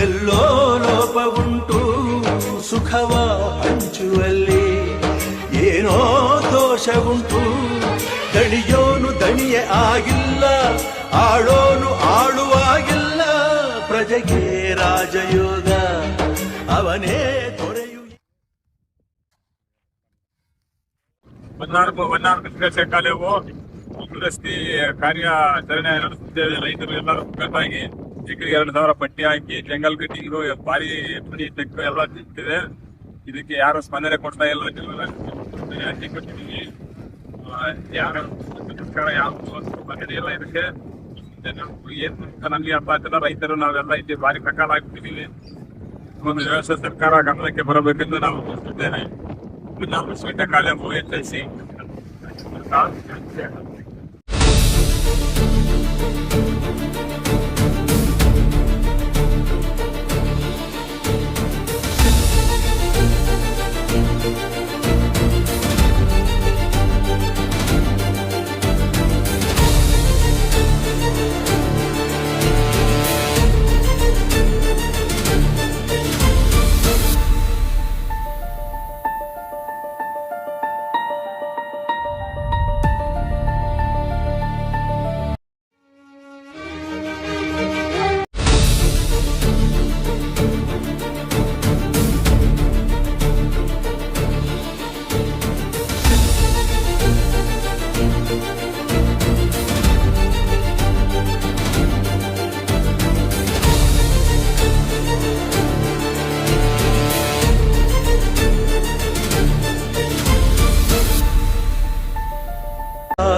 ಎಲ್ಲೋ ಲೋಪವುಂಟು ಸುಖವ ಹಂಚುವಲ್ಲಿ, ಏನೋ ದೋಷವುಂಟು ದಣಿಯೋನು ದಣಿಯೇ ಆಗಿಲ್ಲ, ಆಳೋನು ಆಳುವಾಗಿಲ್ಲ. ಪ್ರಜೆಗೆ ರಾಜಯೋಗ ಅವನೇ ದೊರೆಯು. ಕೃಷಿ ಕಾಲೇವು ದುರಸ್ತಿ ಕಾರ್ಯಾಚರಣೆ ನಡೆಸುತ್ತೇವೆ. ರೈತರು ಎಲ್ಲರೂ ಒಗ್ಗಟ್ಟಾಗಿ ಎಕರೆಗೆ 2,000 ಪಟ್ಟಿ ಹಾಕಿ ಜಂಗಲ್ ಕಟ್ಟಿಂಗು ಭಾರಿ ಪುಡಿ ತೆಕ್ಕು ಎಲ್ಲ ತಿಂತಿದೆ. ಇದಕ್ಕೆ ಯಾರು ಸ್ಪಂದನೆ ಕೊಡ್ತಾ ಇಲ್ಲ. ಅರ್ಜಿ ಕೊಟ್ಟಿದ್ದೀವಿ, ಯಾರು ಸರ್ಕಾರ ಯಾವ ಎಲ್ಲ ಇದಕ್ಕೆ ಏನು ನಮ್ಗೆ ಅರ್ಥ ಆಗ್ತಿಲ್ಲ. ರೈತರು ನಾವೆಲ್ಲ ಇಲ್ಲಿ ಭಾರಿ ಪ್ರಕಾರ ಆಗ್ಬಿಟ್ಟಿದ್ದೀವಿ. ಒಂದು ವ್ಯವಸ್ಥೆ ಸರ್ಕಾರ ಗಮನಕ್ಕೆ ಬರಬೇಕೆಂದು ನಾವು ಕೋರುತ್ತಿದ್ದೇವೆ. ನಾವು ಕಾಲೇವು HLC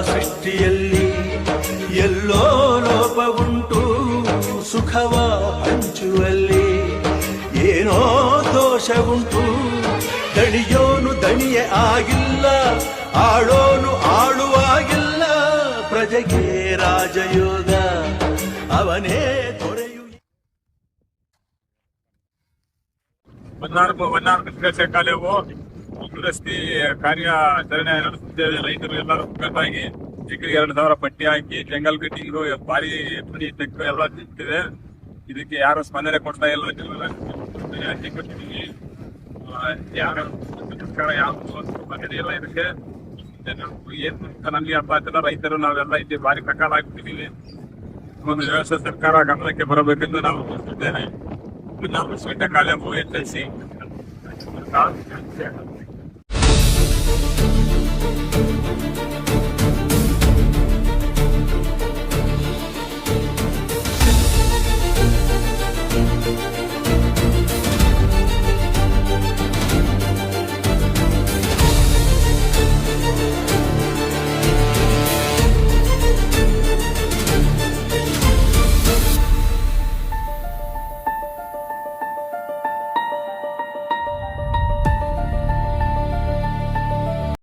ಸೃಷ್ಟಿಯಲ್ಲಿ ಎಲ್ಲೋ ಲೋಪವುಂಟು ಸುಖವ ಹಂಚುವಲ್ಲಿ, ಏನೋ ದೋಷವುಂಟು ದಣಿಯೋನು ದಣಿಯೇ ಆಗಿಲ್ಲ, ಆಳೋನು ಆಳುವಾಗಿಲ್ಲ. ಪ್ರಜೆಗೆ ರಾಜಯೋಗ ಅವನೇ ದೊರೆಯು. ಕೃಷಿ ಕಾಲೇವು ದುರಸ್ತಿ ಕಾರ್ಯಾಚರಣೆ ನಡೆಸುತ್ತೇವೆ. ರೈತರು ಎಲ್ಲರೂ ಒಗ್ಗಟ್ಟಾಗಿ ಎಕರೆಗೆ 2,000 ಪಟ್ಟಿ ಹಾಕಿ ಜಂಗಲ್ ಕಟ್ಟಿಂಗು ಭಾರಿ ಪುಡಿ ತೆಕ್ಕು ಎಲ್ಲ ತಿಂತಿದೆ. ಇದಕ್ಕೆ ಯಾರು ಸ್ಪಂದನೆ ಕೊಡ್ತಾ ಇಲ್ಲ. ಅರ್ಜಿ ಕೊಟ್ಟಿದ್ದೀವಿ, ಯಾರು ಸರ್ಕಾರ ಯಾವ ಎಲ್ಲ ಇದಕ್ಕೆ ಏನು ನಮ್ಗೆ ಅರ್ಥ ಆಗ್ತಿಲ್ಲ. ರೈತರು ನಾವೆಲ್ಲ ಇಲ್ಲಿ ಭಾರಿ ಪ್ರಕಾರ ಆಗ್ಬಿಟ್ಟಿದ್ದೀವಿ. ಒಂದು ವ್ಯವಸ್ಥೆ ಸರ್ಕಾರ ಗಮನಕ್ಕೆ ಬರಬೇಕೆಂದು ನಾವು ಕೋರುತ್ತಿದ್ದೇವೆ. ನಾವು ಕಾಲೇವು HLC